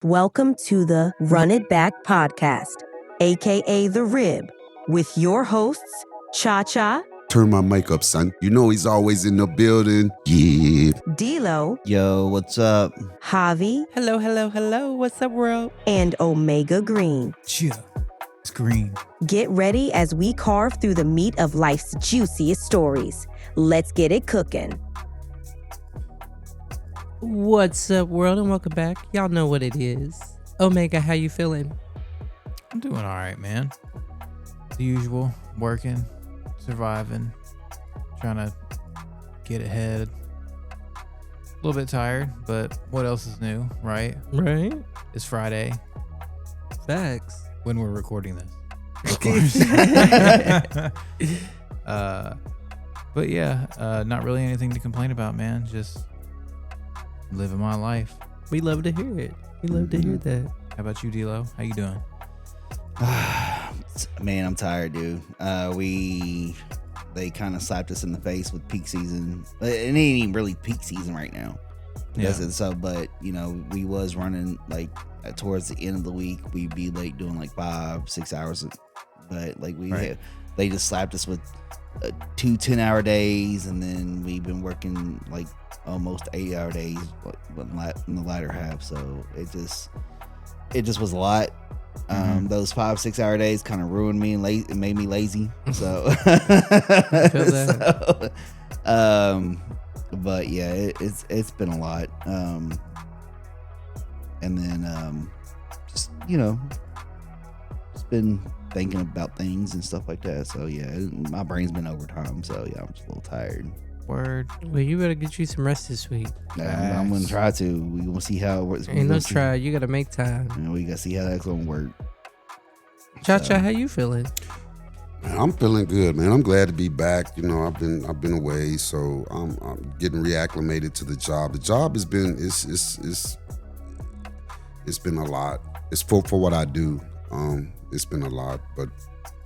Welcome to the Run It Back podcast, aka The Rib, with your hosts, Cha-Cha, Turn my mic up, son. You know he's always in the building. Yeah. D-Lo, Yo, what's up? Javi, Hello. What's up, world? and Omega Green. Yeah, it's green. Get ready as we carve through the meat of life's juiciest stories. Let's get it cooking. What's up, world, and welcome back. Y'all know what it is. Omega, how you feeling? I'm doing all right, man. The usual, working, surviving, trying to get ahead. A little bit tired, but what else is new, right? Right? It's Friday Facts. when we're recording this. Of course. But yeah, not really anything to complain about, man. Just living my life. We love to hear it. We love to hear that. How about you, D-Lo? How you doing? Man, I'm tired, dude. They kind of slapped us in the face with peak season. It ain't even really peak season right now. Yeah. So, but you know, we was running like towards the end of the week. We'd be like doing like 5-6 hours, but like they just slapped us with 2 10-hour days, and then we've been working like almost 8-hour days in the latter half. So it just was a lot. Those 5-6 hour days kind of ruined me and it made me lazy. So, but yeah, it's been a lot. And then just just been thinking about things and stuff like that. So yeah, my brain's been overtime. So yeah, I'm just a little tired. Word. Well, you better get you some rest this week. I'm gonna try to. We gonna see how it works. Ain't no try. You gotta make time. We gotta see how that's gonna work. Cha-Cha, how you feeling? Man, I'm feeling good, man. I'm glad to be back. You know, I've been away, so I'm getting reacclimated to the job. The job has been it's been a lot. It's for what I do. It's been a lot, but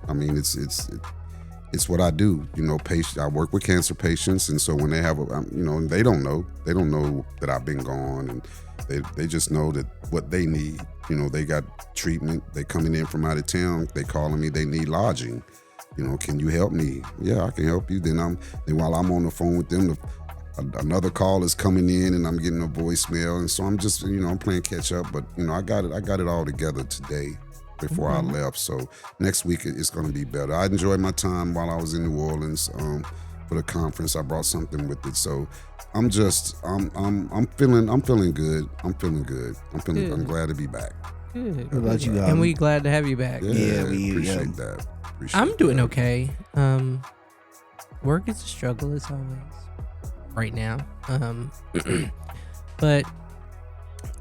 I mean it's what I do. You know, I work with cancer patients, and so when they have and they don't know that I've been gone, and they just know that what they need. You know, they got treatment. They coming in from out of town. They calling me. They need lodging. You know, can you help me? Yeah, I can help you. Then while I'm on the phone with them, another call is coming in, and I'm getting a voicemail, and so I'm just I'm playing catch up. But I got it all together today before I left. So next week it's going to be better. I enjoyed my time while I was in New Orleans for the conference. I brought something with it. So I'm feeling good. I'm glad to be back. Good. What about you? And we glad to have you back. Yeah, we appreciate that. I'm doing okay. Work is a struggle as always right now. But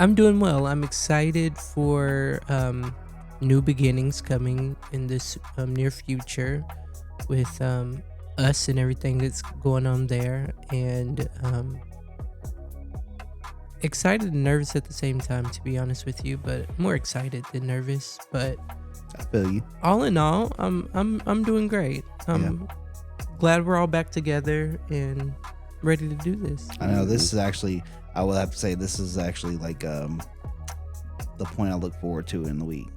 I'm doing well. I'm excited for new beginnings coming in this near future with us and everything that's going on there, and excited and nervous at the same time, to be honest with you, but more excited than nervous. But I feel you. all in all, I'm doing great. I'm glad we're all back together and ready to do this. I know this is actually, I will have to say, this is actually like the point I look forward to in the week.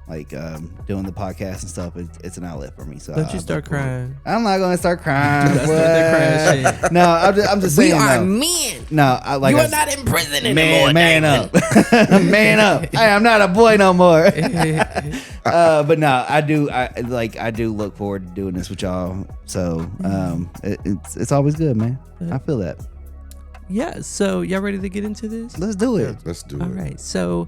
Like doing the podcast and stuff, it's an outlet for me. So Don't you start crying. I'm not gonna start crying. Start that crying shit. No, I'm just saying. We are no. men. No, you are not in prison anymore. Man up, man up. Hey, I'm not a boy no more. But no, I do look forward to doing this with y'all. So it's always good, man. I feel that. Yeah. So y'all ready to get into this? Let's do it. Yeah, let's do All it. right. So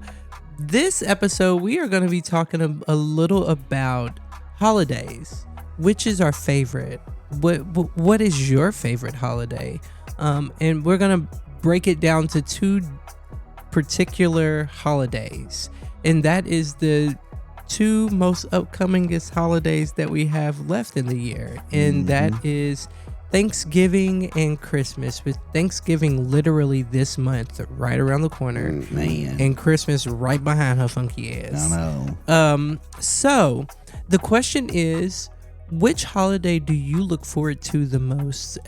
this episode, we are going to be talking a little about holidays. Which is our favorite? What is your favorite holiday? And we're going to break it down to 2 particular holidays. And that is the 2 most upcomingest holidays that we have left in the year. And that is Thanksgiving and Christmas, with Thanksgiving literally this month, right around the corner, Man. and Christmas right behind her funky ass. I know. So the question is, which holiday do you look forward to the most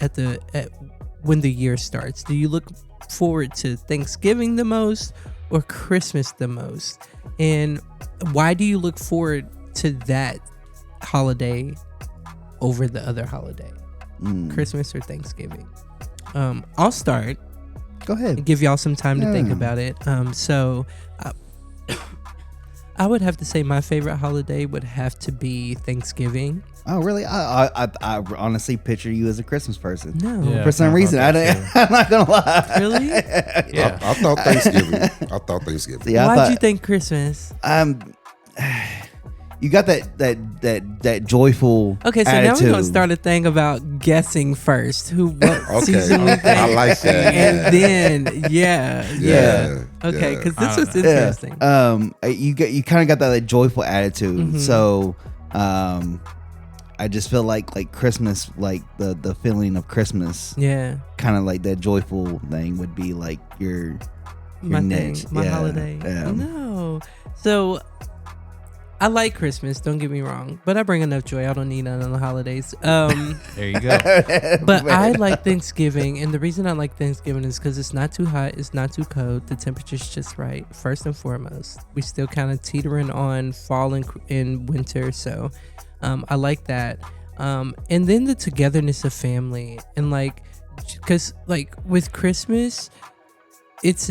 when the year starts? Do you look forward to Thanksgiving the most, or Christmas the most? And why do you look forward to that holiday over the other holiday? Christmas or Thanksgiving? I'll start. Go ahead. Give y'all some time to think about it. I would have to say my favorite holiday would have to be Thanksgiving. Oh, really? I honestly picture you as a Christmas person. No. Yeah. For some I reason, thought I'm that not gonna lie. Really? Yeah. I thought Thanksgiving. I thought Thanksgiving. Yeah, Why'd you think Christmas? You got that joyful. Okay, so attitude. now we're gonna start a thing about guessing first. What season we Okay, think, I like that. and then yeah. Okay, because this was interesting. You kind of got that joyful attitude. Mhm. So, I just feel like Christmas, like the feeling of Christmas, Yeah, kind of like that joyful thing would be like your my thing, next, my yeah, holiday. yeah. No, so I like Christmas. Don't get me wrong, but I bring enough joy. I don't need none on the holidays. There you go. But I like Thanksgiving, and the reason I like Thanksgiving is because it's not too hot, it's not too cold, the temperature's just right. First and foremost, we still kind of teetering on fall and winter, so I like that. And then the togetherness of family, and because with Christmas, it's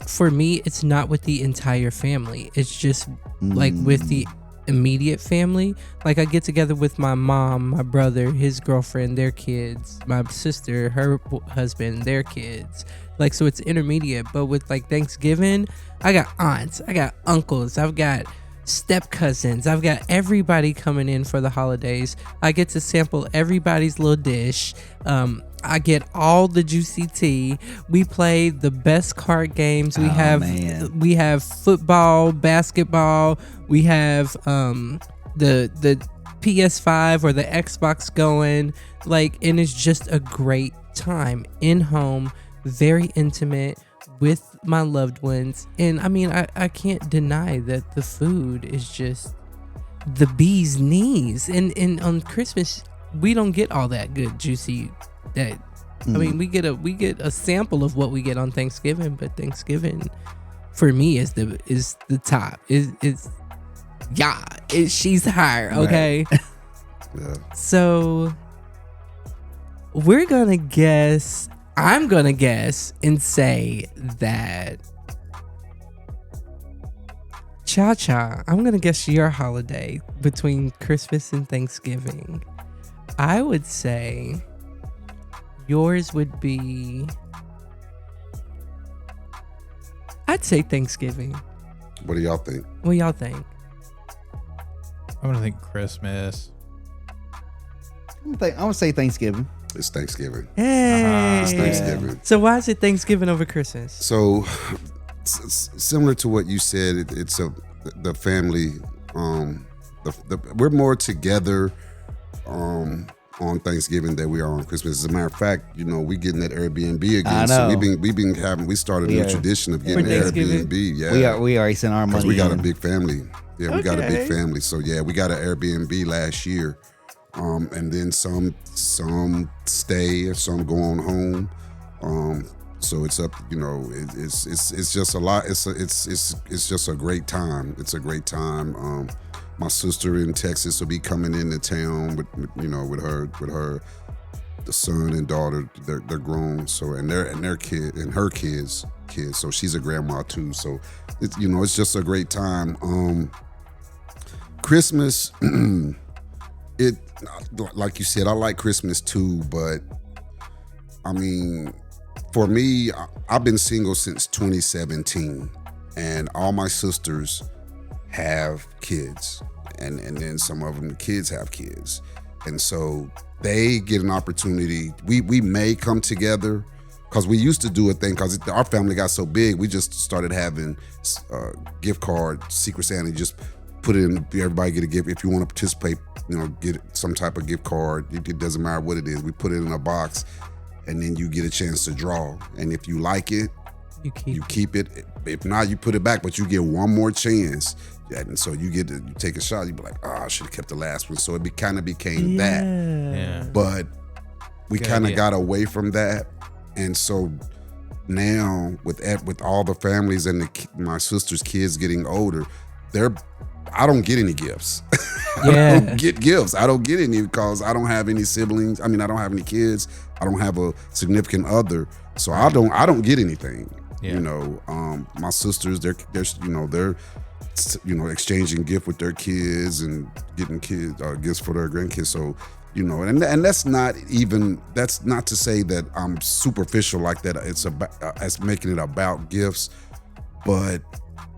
for me, it's not with the entire family. It's just like with the immediate family. Like I get together with my mom, my brother, his girlfriend, their kids, my sister, her husband, their kids. Like, so it's intermediate. But with like Thanksgiving, I got aunts, I got uncles, I've got step cousins, I've got everybody coming in for the holidays. I get to sample everybody's little dish. I get all the juicy tea. We play the best card games. We have football, basketball. We have the PS5 or the Xbox going. And it's just a great time in home, very intimate with my loved ones. And I mean, I can't deny that the food is just the bee's knees. And on Christmas, we don't get all that good juicy. I mean, we get a sample of what we get on Thanksgiving, but Thanksgiving for me is the top. She's higher, okay? Right. Yeah. So I'm gonna guess and say that Cha-Cha, I'm gonna guess your holiday between Christmas and Thanksgiving. I would say yours would be, I'd say Thanksgiving. What do y'all think? What y'all think? I'm gonna think Christmas. I'm gonna say Thanksgiving. It's Thanksgiving. Hey. It's Thanksgiving. So why is it Thanksgiving over Christmas? So, similar to what you said, it's the family. We're more together on Thanksgiving than we are on Christmas. As a matter of fact, we getting that Airbnb again. I know. So we started a new tradition of getting an Airbnb. Yeah, We already sent our money. because we got a in. big family. Yeah, we got a big family. So yeah, we got an Airbnb last year. And then some stay, some go on home. So it's up, it's just a lot. It's just a great time. It's a great time. My sister in Texas will be coming into town with her, the son and daughter. They're grown. So and their kid and her kids. So she's a grandma too. So it's just a great time. Christmas. Like you said, I like Christmas too, but I mean, for me, I've been single since 2017, and all my sisters have kids, and then some of them, the kids have kids, and so they get an opportunity. We may come together, because we used to do a thing, because our family got so big, we just started having gift card, Secret Santa, just put it in, everybody get a gift. If you want to participate, get some type of gift card. It doesn't matter what it is. We put it in a box, and then you get a chance to draw. And if you like it, you keep it. If not, you put it back, but you get one more chance. And so you take a shot. You be like, I should have kept the last one. So it kind of became that. Yeah. But we Good kind of idea. got away from that. And so now with all the families and my sister's kids getting older, I don't get any gifts. Yeah. I don't get gifts. I don't get any because I don't have any siblings. I mean, I don't have any kids. I don't have a significant other, so I don't get anything. Yeah. You know, my sisters, they're exchanging gift with their kids and getting gifts for their grandkids. So, you know, and that's not to say that I'm superficial like that. It's about as making it about gifts, but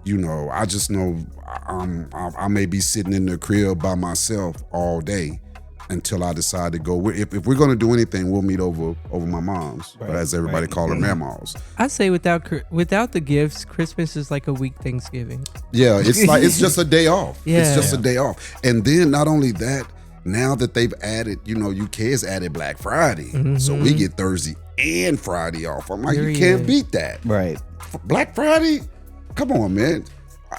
you know, I just know I may be sitting in the crib by myself all day until I decide to go. If we're going to do anything, we'll meet over my mom's, Right, as everybody call her, mama's. I say without the gifts, Christmas is like a week Thanksgiving. Yeah, it's just a day off. Yeah. It's just a day off. And then not only that, now that they've added, you know, UK has added Black Friday, so we get Thursday and Friday off. I'm like, you can't beat that. Right. Black Friday? Come on, man.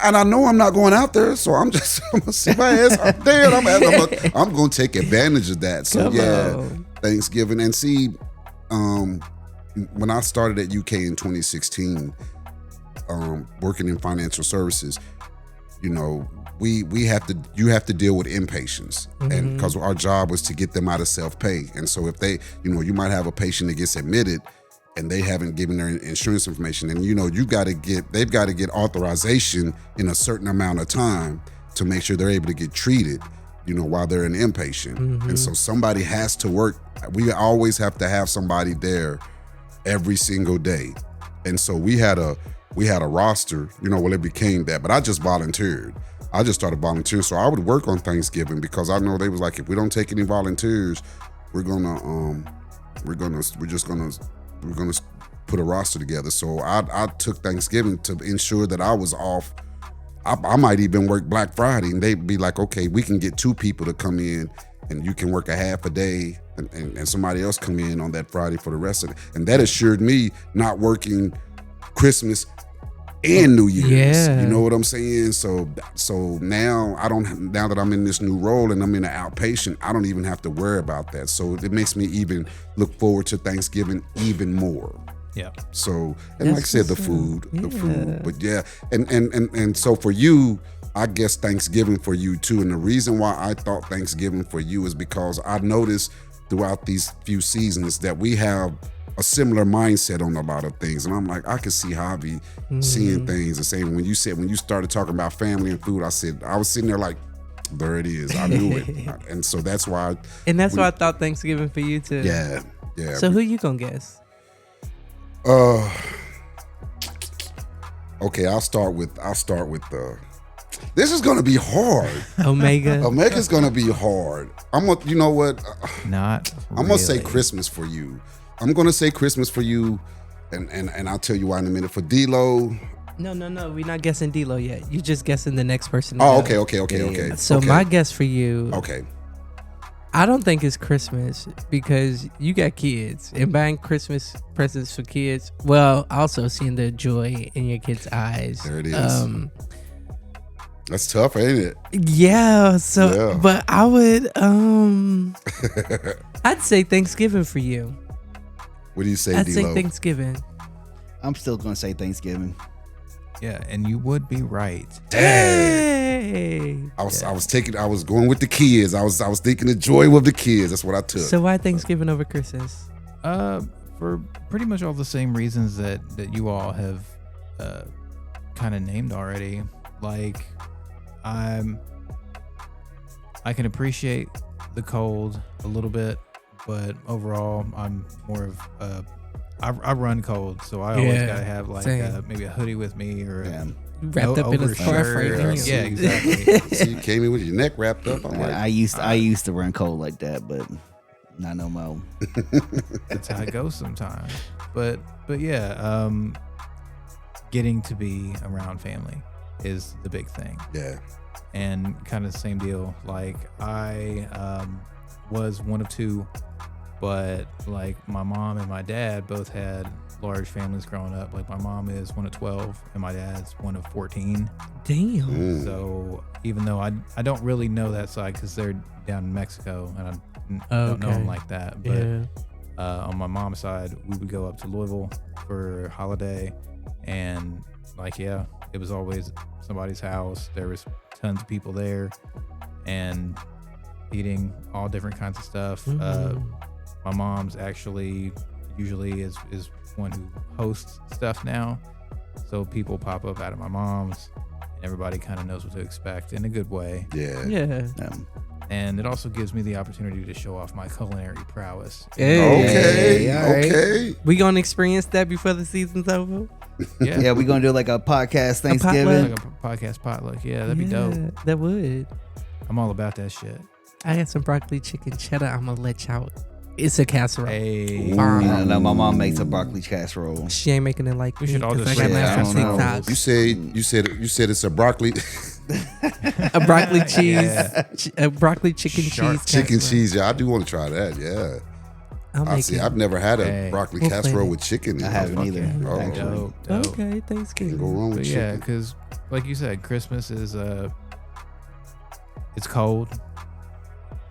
And I know I'm not going out there, so I'm gonna sit my ass out there. I'm gonna take advantage of that. So Come on. Thanksgiving. And see, when I started at UK in 2016, working in financial services, you know, you have to deal with impatience, and because our job was to get them out of self-pay. And so if they, you know, you might have a patient that gets admitted and they haven't given their insurance information, and you know, they've got to get authorization in a certain amount of time to make sure they're able to get treated, you know, while they're an inpatient. And so somebody has to work. We always have to have somebody there every single day. And so we had a roster, you know, well, it became that, but I just volunteered. I just started volunteering. So I would work on Thanksgiving because I know they was like, if we don't take any volunteers, we're just gonna put a roster together. So I took Thanksgiving to ensure that I was off. I might even work Black Friday, and they'd be like, okay, we can get 2 people to come in, and you can work a half a day, and somebody else come in on that Friday for the rest of it. And that assured me not working Christmas and New Year's. Yeah. You know what I'm saying? So now now that I'm in this new role and I'm in an outpatient, I don't even have to worry about that. So it makes me even look forward to Thanksgiving even more. Yeah. So, and like I said, the food, but yeah. And so for you, I guess Thanksgiving for you too. And the reason why I thought Thanksgiving for you is because I noticed throughout these few seasons that we have a similar mindset on a lot of things. And I'm like, I could see Javi seeing things the same. When you started talking about family and food, I was sitting there like, there it is. I knew it. And so that's why. Why I thought Thanksgiving for you too. Yeah. So who you gonna guess? Okay, I'll start with this is gonna be hard. Omega. Omega's gonna be hard. You know what? Not I'm gonna say really. Christmas for you. I'm gonna say Christmas for you, and I'll tell you why in a minute. For D-Lo. No, we're not guessing D-Lo yet. You're just guessing the next person. to Oh, go. okay. So okay. my guess for you, Okay. I don't think it's Christmas because you got kids and buying Christmas presents for kids. Well, also seeing the joy in your kids' eyes. There it is. That's tough, ain't it? Yeah. So, Yeah. but I would, I'd say Thanksgiving for you. What do you say, I'd D-Lo? say Thanksgiving. I'm still gonna say Thanksgiving. Yeah, and you would be right. Hey. I was going with the kids. I was thinking the joy of the kids. That's what I took. So why Thanksgiving over Christmas? For pretty much all the same reasons that you all have kind of named already. Like, I can appreciate the cold a little bit, but overall, I'm more of I run cold, so I always gotta have like maybe a hoodie with me or Wrapped up in a scarf right now. Yeah, exactly. So you came in with your neck wrapped up. I'm like, I used to run cold like that, but not no more. That's how it goes sometimes. But yeah, getting to be around family is the big thing. yeah. And kind of the same deal. Like, I was one of 2, but like my mom and my dad both had large families growing up. Like, my mom is one of 12 and my dad's one of 14. Damn. So even though I don't really know that side because they're down in Mexico and I don't know them like that, but On my mom's side, we would go up to Louisville for holiday, and it was always somebody's house. There was tons of people there, and eating all different kinds of stuff. My mom's actually usually is one who hosts stuff now, so people pop up out of my mom's, and everybody kind of knows what to expect in a good way. Yeah. And it also gives me the opportunity to show off my culinary prowess. Okay. We gonna experience that before the season's over. Yeah, we gonna do like a podcast Thanksgiving. Like a podcast potluck. Yeah, that'd be dope. That would. I'm all about that shit. I had some broccoli chicken cheddar. I'm gonna let y'all. It's a casserole. Hey, No, my mom makes a broccoli casserole. She ain't making it like We me, should all 'cause just I got say mine that. from I don't know. TikTok. You said it's a broccoli A broccoli cheese, Yeah. a broccoli chicken Sharp cheese, chicken casserole. cheese. Yeah, I do want to try that. Yeah. I'll make it. I've never had a Hey. broccoli We'll casserole plan it. with chicken. I haven't either. Oh, actually. dope. Okay, Can't go Thanksgiving. wrong with But yeah, chicken. because like you said, Christmas is it's cold.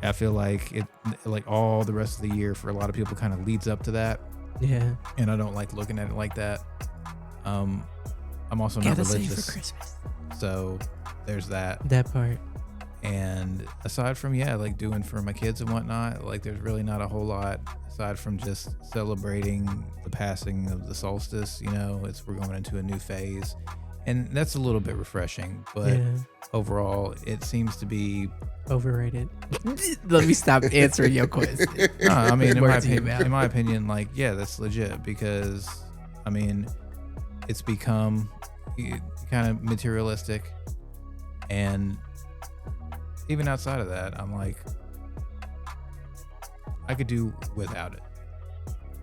I feel like it, like all the rest of the year for a lot of people, kind of leads up to that, Yeah. and I don't like looking at it like that. I'm also not Gotta save religious, for Christmas. so there's that. That part. And aside from like doing for my kids and whatnot, like there's really not a whole lot aside from just celebrating the passing of the solstice. We're going into a new phase, and that's a little bit refreshing. But Yeah. overall, it seems to be. Overrated. Let me stop answering your question. No, I mean, Words in your mouth. in my opinion, like that's legit because I mean, it's become kind of materialistic, and even outside of that, I'm like, I could do without it.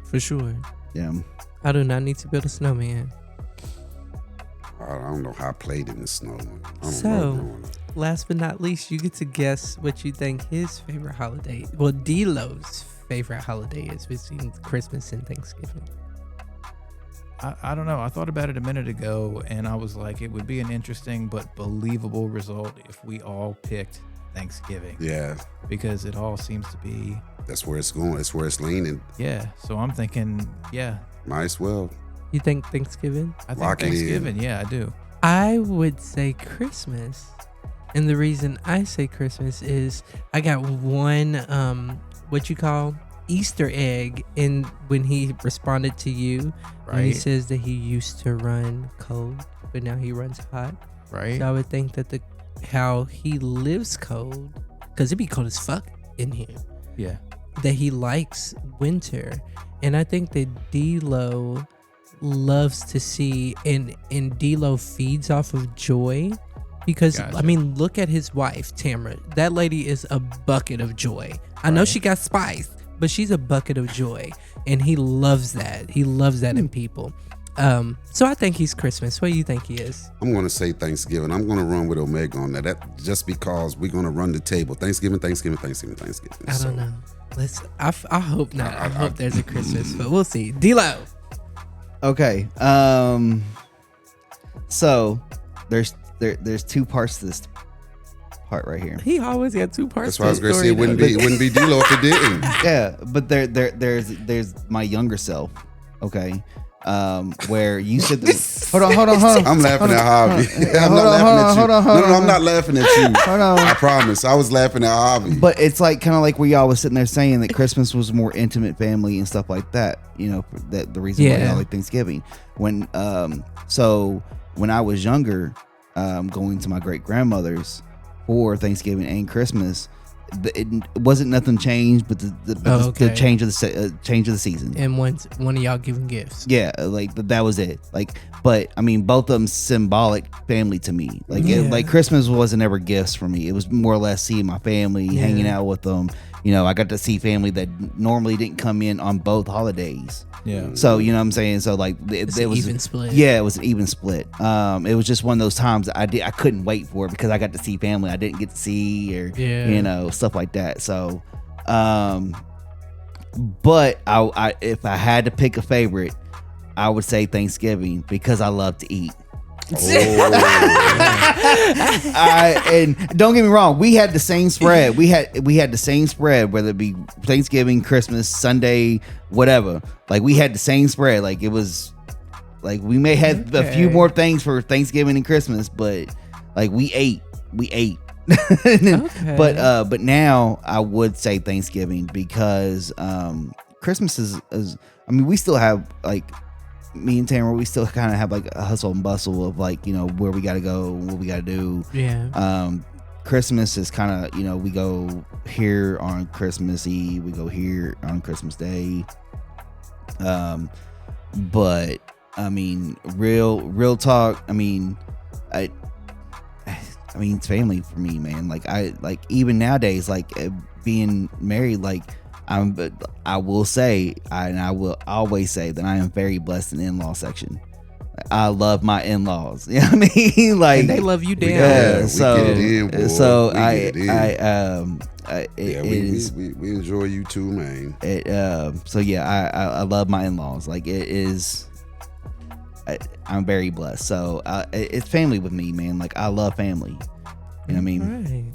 For sure. Yeah. I do not need to build a snowman. I don't know how I played in the snow. I don't So, know. last but not least, you get to guess what you think his favorite holiday, well, D-Lo's favorite holiday is between Christmas and Thanksgiving. I don't know. I thought about it a minute ago, and I was like, it would be an interesting but believable result if we all picked Thanksgiving. Yeah, Because it all seems to be, that's where it's going. That's where it's leaning. So I'm thinking, Might as well. You think Thanksgiving? I think Lock it in. Thanksgiving. Yeah, I do. I would say Christmas. And the reason I say Christmas is I got one, Easter egg in when he responded to you. And he Right. says that he used to run cold, but now he runs hot. Right. So I would think that how he lives cold, because it'd be cold as fuck in here, Yeah. that he likes winter. And I think that D-Lo loves to see, and D-Lo feeds off of joy. Because, Gotcha. I mean, look at his wife, Tamara. That lady is a bucket of joy. I know Right. she got spice, but she's a bucket of joy. And he loves that. He loves that in people. So I think he's Christmas. What do you think he is? I'm going to say Thanksgiving. I'm going to run with Omega on that. That just because we're going to run the table. Thanksgiving. I don't know. I hope not. I hope there's a Christmas, but we'll see. D-Lo. Okay. So there's two parts to this part right here. He always got two parts. That's why I was to going to the say story, it wouldn't be D-Lo if it didn't. Yeah, but there's my younger self. Okay. Where you said hold on. I'm laughing at Javi. I'm not laughing at you. No, I'm not laughing at you. Hold on. I promise. I was laughing at Javi. But it's like kind of like where y'all was sitting there saying that Christmas was more intimate family and stuff like that. That the reason why y'all like Thanksgiving. So when I was younger, going to my great grandmother's for Thanksgiving and Christmas, it wasn't nothing changed, but the change of the season. And one of y'all giving gifts. Yeah, like that was it. Like, but I mean, both of them symbolic family to me. Like, like Christmas wasn't ever gifts for me. It was more or less seeing my family, hanging out with them. I got to see family that normally didn't come in on both holidays. Yeah. So you know what I'm saying. So like it was even split. Yeah, it was an even split. It was just one of those times I couldn't wait for it because I got to see family I didn't get to see, or stuff like that. So, but I if I had to pick a favorite, I would say Thanksgiving because I love to eat. Oh. And don't get me wrong, we had the same spread. We had the same spread, whether it be Thanksgiving, Christmas, Sunday, whatever. Like we had the same spread. Like it was like we may have a few more things for Thanksgiving and Christmas, but like we ate. But now I would say Thanksgiving because Christmas is I mean, we still have like me and Tamara, we still kind of have like a hustle and bustle of like, you know, where we got to go, what we got to do. Yeah. Christmas is kind of, you know, we go here on Christmas Eve, we go here on Christmas Day. But I mean, real talk. I mean, I mean, it's family for me, man. Like even nowadays, like being married, like I will say, and I will always say that I am very blessed in the in-law section. I love my in-laws. You know what I mean? Like and they love you down. Yeah, we so get it in, boy. so we enjoy you too, man. So yeah, I love my in-laws. Like it is. I'm very blessed. So it's family with me, man. Like I love family. You know what I mean?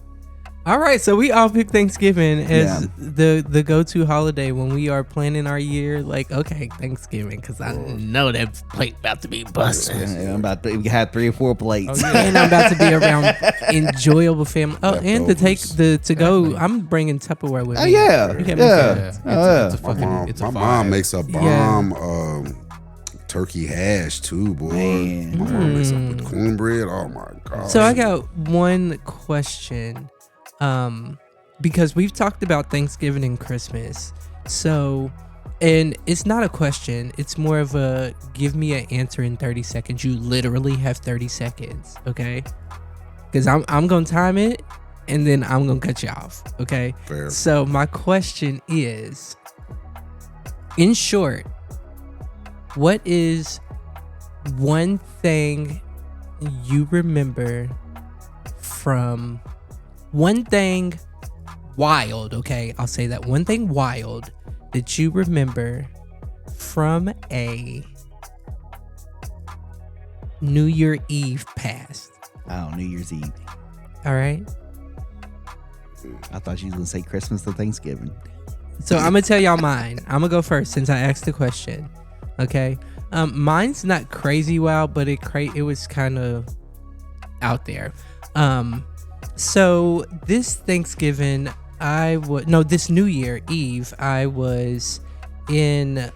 All right. So we all pick Thanksgiving as the go-to holiday when we are planning our year. Like, okay, Thanksgiving, because I know that plate about to be busting. Yeah, I'm about to have 3 or 4 plates. And I'm about to be around enjoyable family. Oh, and to take to go, I'm bringing Tupperware with me. Oh yeah, You can't yeah. My mom makes a bomb turkey hash too, boy. Man. My mom makes up with cornbread. Oh my god. So I got one question, because we've talked about Thanksgiving and Christmas. So, and it's not a question. It's more of a give me an answer in 30 seconds. You literally have 30 seconds, okay? Because I'm gonna time it, and then I'm gonna cut you off, okay? Fair. So my question is, in short, what is one thing you remember from one thing wild, okay? I'll say that one thing wild that you remember from a New Year Eve past. Oh, New Year's Eve. All right. I thought you was gonna say Christmas to Thanksgiving. So I'm gonna tell y'all mine. I'm gonna go first since I asked the question. Okay. Mine's not crazy wild, but it was kind of out there. So this Thanksgiving, this New Year Eve, I was a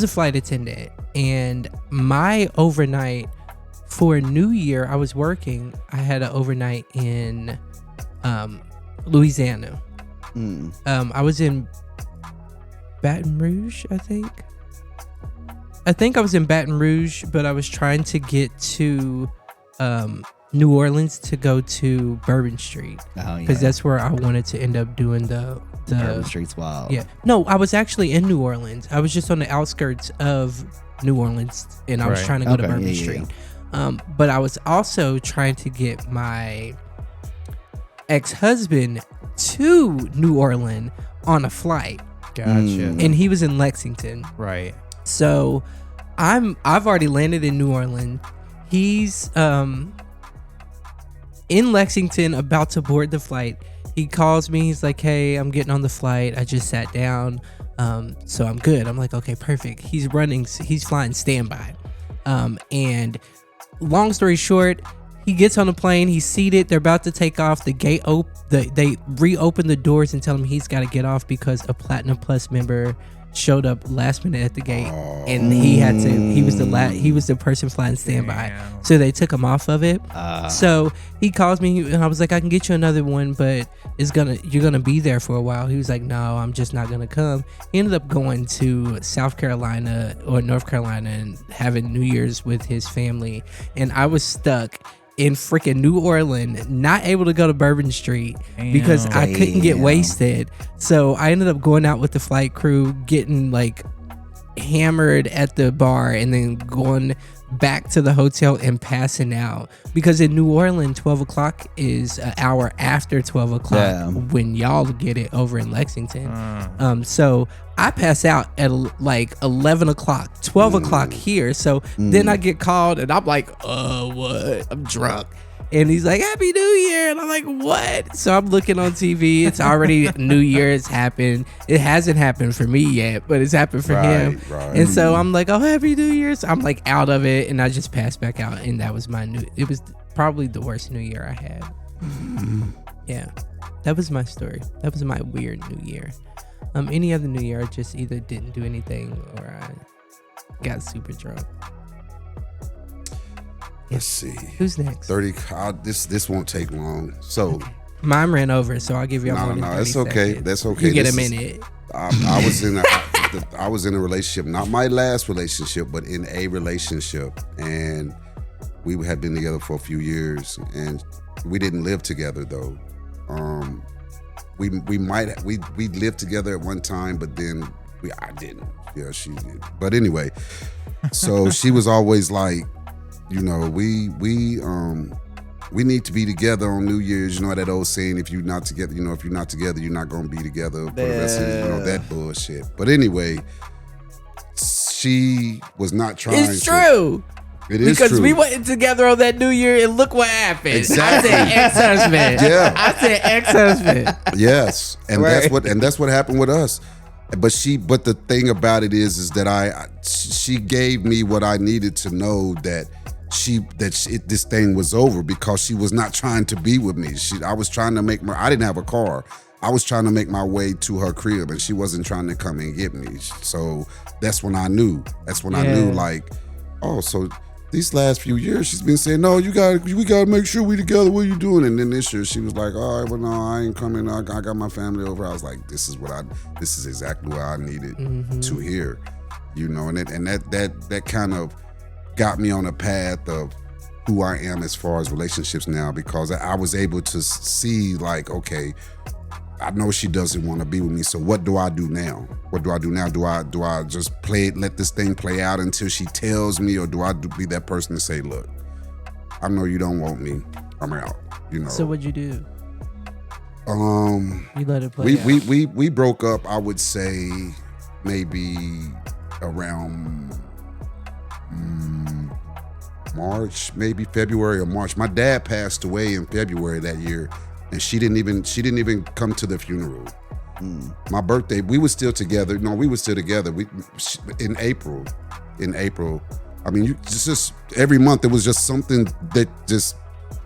flight attendant, and my overnight for New Year, I was working. I had an overnight in Louisiana. I was in Baton Rouge, I think I was in Baton Rouge, but I was trying to get to New Orleans to go to Bourbon Street, because that's where I wanted to end up doing the Bourbon Street's wild. Yeah, no, I was actually in New Orleans. I was just on the outskirts of New Orleans, and I was trying to go to Bourbon Street. But I was also trying to get my ex-husband to New Orleans on a flight. Gotcha. And he was in Lexington. Right. So I've already landed in New Orleans. He's in Lexington about to board the flight. He calls me. He's like, "Hey, I'm getting on the flight. I just sat down. So I'm good." I'm like, "Okay, perfect." He's flying standby. And long story short, he gets on the plane. He's seated. They're about to take off. The gate they reopen the doors and tell him he's got to get off because a Platinum Plus member showed up last minute at the gate, and he was the person flying standby. Damn. So they took him off of it. So he calls me, and I was like, "I can get you another one, but you're gonna be there for a while." He was like, "No, I'm just not gonna come." He ended up going to South Carolina or North Carolina and having New Year's with his family, and I was stuck in freaking New Orleans, not able to go to Bourbon Street because I couldn't get wasted. So I ended up going out with the flight crew, getting like hammered at the bar, and then going back to the hotel and passing out, because in New Orleans 12 o'clock is an hour after 12 o'clock when y'all get it over in Lexington. So I pass out at like 11 o'clock, 12 o'clock here. So then I get called, and I'm like, what? I'm drunk. And he's like, Happy New Year. And I'm like, what? So I'm looking on TV. It's already New Year. It's happened. It hasn't happened for me yet, but it's happened for him. Right. And so I'm like, oh, Happy New Year. So I'm like out of it. And I just passed back out. And that was it was probably the worst New Year I had. Yeah. That was my story. That was my weird New Year. Any other New Year, I just either didn't do anything or I got super drunk. Let's see. Who's next? 30. This won't take long. So mine ran over, so I'll give y'all more than 30 It's okay. seconds. That's okay. You get a minute. I was in a relationship, not my last relationship, but in a relationship, and we had been together for a few years, and we didn't live together though. We lived together at one time, but then I didn't. Yeah, she did. But anyway, so she was always like, you know, we need to be together on New Year's. You know that old saying, if you're not together, you're not gonna be together for the rest of the, that bullshit. But anyway, she was not trying. It's true. It is because true. we went together on that New Year and look what happened. Exactly. I said ex-husband. Yeah. I said ex-husband. Yes, and Right. that's what happened with us. But the thing about it is that she gave me what I needed to know that this thing was over, because she was not trying to be with me. I was trying to I didn't have a car. I was trying to make my way to her crib, and she wasn't trying to come and get me. So that's when I knew. I knew, like, oh, so these last few years she's been saying, no, we gotta make sure we together. What are you doing? And then this year she was like, all right, well, no, I ain't coming. I got my family over. I was like, this is exactly what I needed to hear, you know. And that kind of got me on a path of who I am as far as relationships now, because I was able to see, like, okay, I know she doesn't want to be with me, so what do I do now? Do I just let this thing play out until she tells me, or do I be that person to say, look, I know you don't want me, I'm out, you know? So what'd you do? You let it play out. We broke up, I would say maybe around March, maybe February or March. My dad passed away in February that year, and she didn't even come to the funeral. My birthday, we were still together. No, we were still together. In April. I mean, just every month it was just something that just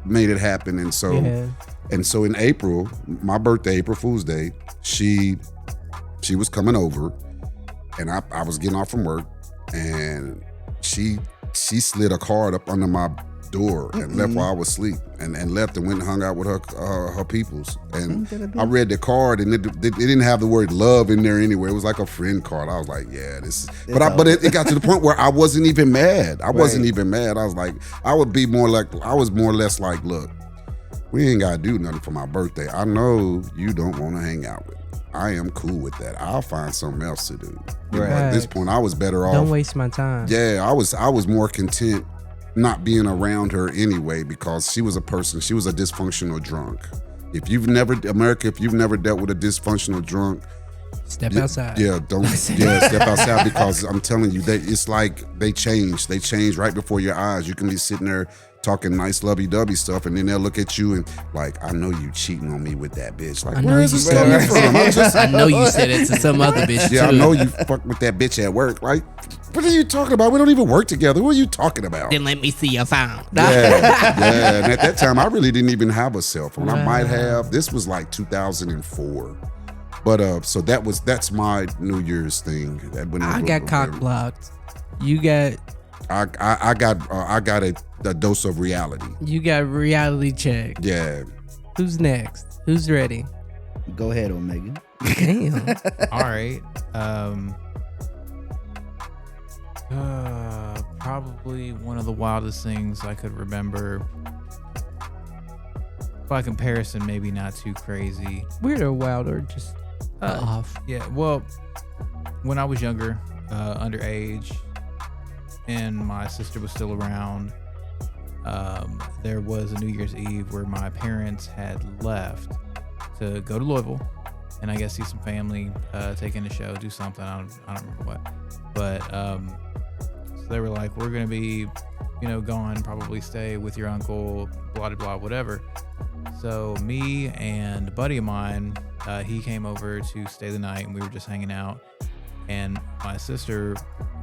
made it happen. And so in April, my birthday, April Fool's Day, she was coming over, and I was getting off from work, and she slid a card up under my door and left while I was asleep, and left and went and hung out with her peoples. And I read the card, and it didn't have the word love in there anywhere. It was like a friend card. I was like, yeah, this is. But it got to the point where I wasn't even mad. I wasn't even mad. I was like, I was more or less like, look, we ain't gotta do nothing for my birthday. I know you don't want to hang out with me. I am cool with that. I'll find something else to do. You know, at this point, I was better off. Don't waste my time. Yeah, I was more content not being around her anyway, because she was a dysfunctional drunk. If you've never dealt with a dysfunctional drunk, step outside. Step outside, because I'm telling you that it's like they change right before your eyes. You can be sitting there talking nice lovey-dovey stuff, and then they'll look at you and like, I know you cheating on me with that bitch. Like, where is this coming from? I know you said it to some other bitch too. Yeah, I know you fucked with that bitch at work. Like, what are you talking about? We don't even work together. What are you talking about? Then let me see your phone. Yeah. And at that time, I really didn't even have a cell phone. I might have. This was like 2004. But so that's my New Year's thing. I got cock blocked. You got. I got a dose of reality. You got reality check. Yeah. Who's next? Who's ready? Go ahead, Omega. Damn. All right. Probably one of the wildest things I could remember. By comparison, maybe not too crazy. Weird or wild or just off? Yeah. Well, when I was younger, underage, and my sister was still around, there was a New Year's Eve where my parents had left to go to Louisville and I guess see some family, take in a show, do something. I don't remember what, but so they were like, we're gonna be gone, probably stay with your uncle, blah, blah, blah, whatever. So me and a buddy of mine, he came over to stay the night, and we were just hanging out. And my sister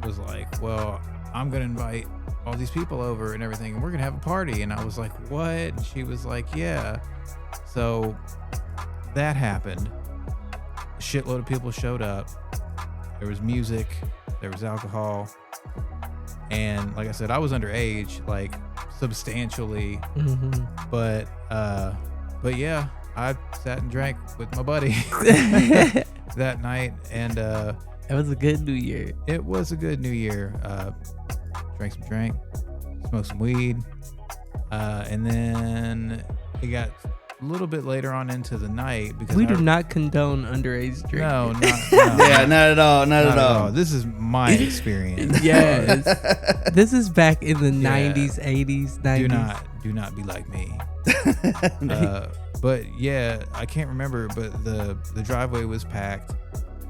was like, well, I'm going to invite all these people over and everything, and we're going to have a party. And I was like, what? And she was like, yeah. So that happened. A shitload of people showed up. There was music. There was alcohol. And like I said, I was underage, like substantially. Mm-hmm. But yeah, I sat and drank with my buddy that night. And That was a good New Year. it was a good New Year. Drank some drink, smoked some weed. And then it got a little bit later on into the night because We do not condone underage drinking. No, no. Yeah, not at all. Not at all. This is my experience. Yes. This is back in the Yeah. 90s, 80s, 90s. Do not be like me. But yeah, I can't remember, but the driveway was packed,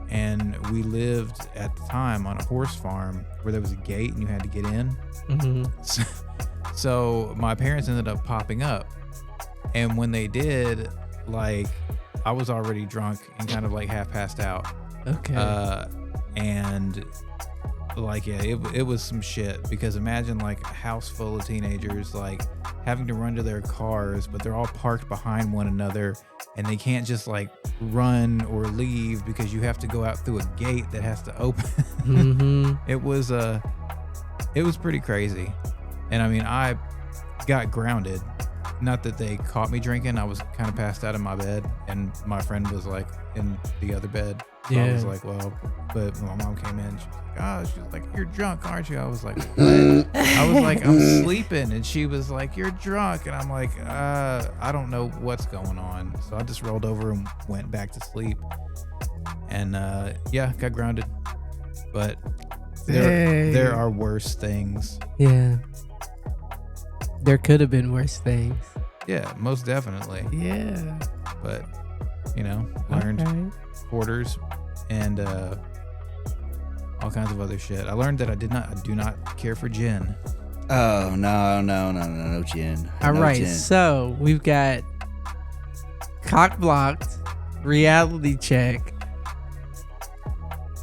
and we lived at the time on a horse farm where there was a gate and you had to get in. Mm-hmm. So my parents ended up popping up, and when they did, like, I was already drunk and kind of like half passed out. Okay. And like, yeah, it was some shit, because imagine like a house full of teenagers like having to run to their cars, but they're all parked behind one another, and they can't just like run or leave because you have to go out through a gate that has to open. Mm-hmm. It was pretty crazy. And I mean, I got grounded. Not that they caught me drinking. I was kind of passed out in my bed, and my friend was like in the other bed. So I was Yeah. like, well, but when my mom came in, she was like, you're drunk, aren't you? I was like, what? I was like, I'm sleeping. And she was like, you're drunk. And I'm like, I don't know what's going on. So I just rolled over and went back to sleep. And yeah, got grounded. But there are worse things. Yeah. There could have been worse things. Yeah, most definitely. Yeah. But, learned Okay. quarters and all kinds of other shit. I learned that I do not care for gin. Oh, no gin. All No right. gin. So we've got cock blocked, reality check,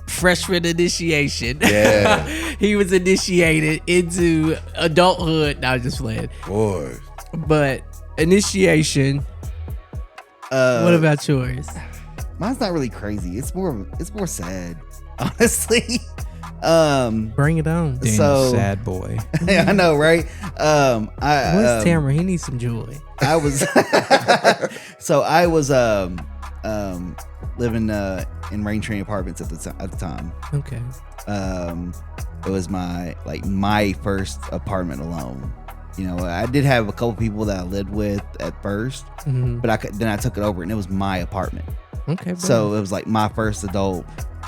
freshman initiation. Yeah. He was initiated into adulthood. No, just playing. Boy. But initiation. What about yours? Mine's not really crazy. It's more sad, honestly. Bring it on. Damn, So- sad boy. I know, right? Where's Tamara? He needs some joy. I was so I was living in Rain Train Apartments at the time. Okay. It was my first apartment alone. I did have a couple people that I lived with at first, Mhm. but then I took it over and it was my apartment. Okay. Bro. So it was like my first adult,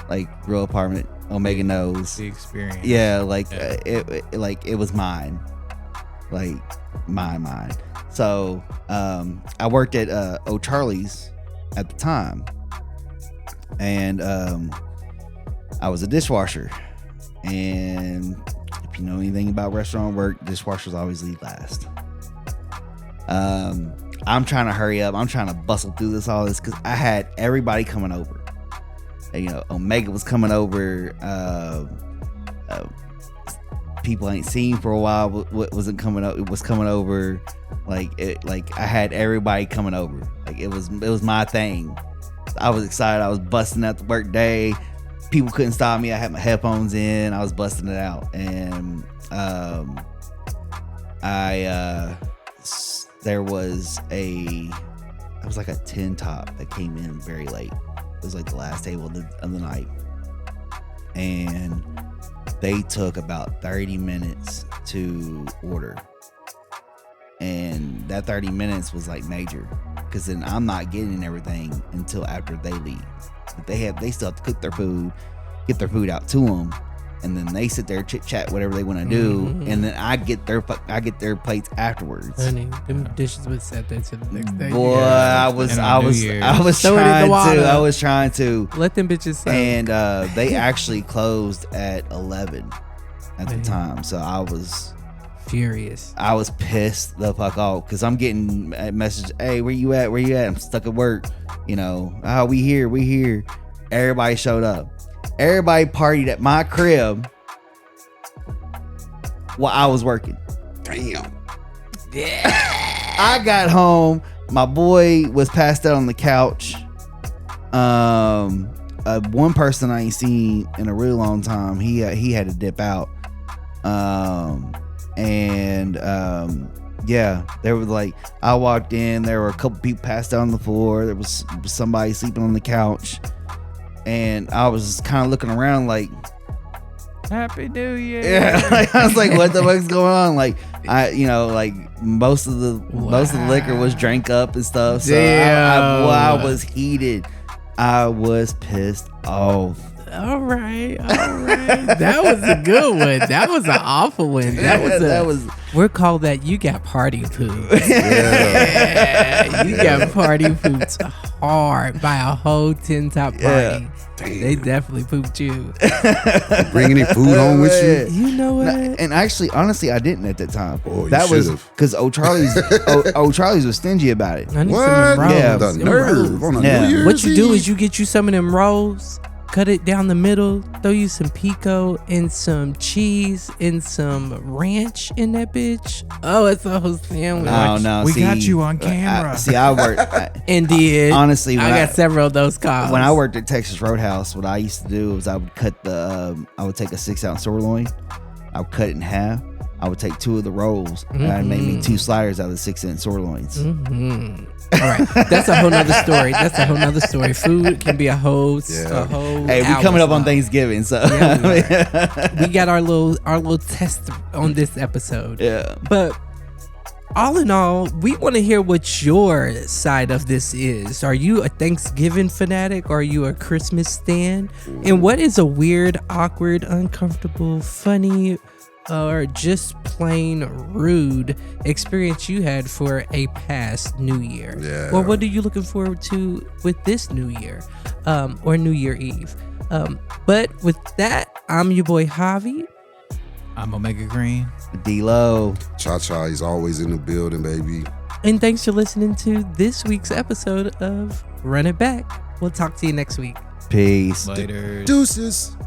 like, real apartment. Omega knows. The experience. Yeah, like Yeah. it was mine, like mine. So I worked at O'Charlie's at the time, and I was a dishwasher. And if you know anything about restaurant work, dishwashers always leave last. I'm trying to hurry up. I'm trying to bustle through all this because I had everybody coming over. Omega was coming over. People I ain't seen for a while wasn't coming up. It was coming over. Like I had everybody coming over. Like it was my thing. I was excited. I was busting out the work day. People couldn't stop me. I had my headphones in. I was busting it out, and there was like a 10 top that came in very late. It was like the last table of the night, and they took about 30 minutes to order, and that 30 minutes was like major, because then I'm not getting everything until after they leave. But they still have to cook their food, get their food out to them, and then they sit there chit chat whatever they want to do, Mhm. and then I get their plates afterwards. Honey, them dishes would set there to the next day. Boy, Yeah. I was And on New Year's. Throw it in the water. I was trying to, Let them bitches soak. and they actually closed at 11 at the Man. time, so I was furious. I was pissed the fuck off because I'm getting a message. Hey, where you at? Where you at? I'm stuck at work. We here. Everybody showed up. Everybody partied at my crib while I was working. Damn. I got home. My boy was passed out on the couch. One person I ain't seen in a really long time. He had to dip out. Yeah, there was like, I walked in, there were a couple people passed out on the floor. There was somebody sleeping on the couch, and I was kind of looking around like, Happy New Year. yeah, like, I was like, what the fuck's going on? Like, most of the liquor was drank up and stuff. So I was heated. I was pissed off. All right. That was a good one. That was an awful one. We're called that. You got party poops. Yeah. You got party poops hard by a whole 10 top party. Yeah. Damn. They definitely pooped you. Bring any food home with you? You know what? And actually, honestly, I didn't at that time. Oh, you that was should've. because O'Charlie's was stingy about it. I need What? some of them rolls. Yeah. The Them nerve rolls. on a Yeah. New Year's What you do Eve? is you get you some of them rolls, cut it down the middle, throw you some pico and some cheese and some ranch in that bitch. Oh, it's a whole sandwich. No, We see, got you on camera. I worked. Indeed. Honestly, when I got several of those calls. when I worked at Texas Roadhouse, what I used to do was I would cut I would take a 6-ounce sirloin, I would cut it in half. I would take 2 of the rolls, and I'd make me 2 sliders out of the 6-inch sirloins. All right, that's a whole nother story. Food can be a whole Hey, we hour coming up on long. Thanksgiving, so Yeah, we got our little test on this episode. yeah. But all in all, we want to hear what your side of this is. Are you a Thanksgiving fanatic? Or are you a Christmas stan? And what is a weird, awkward, uncomfortable, funny, or just plain rude experience you had for a past New Year? Yeah. Or what are you looking forward to with this New Year, or New Year Eve? But with that, I'm your boy Javi. I'm Omega Green. D-Lo. Cha-Cha is always in the building, baby. And thanks for listening to this week's episode of Run It Back. We'll talk to you next week. Peace. Later. Deuces.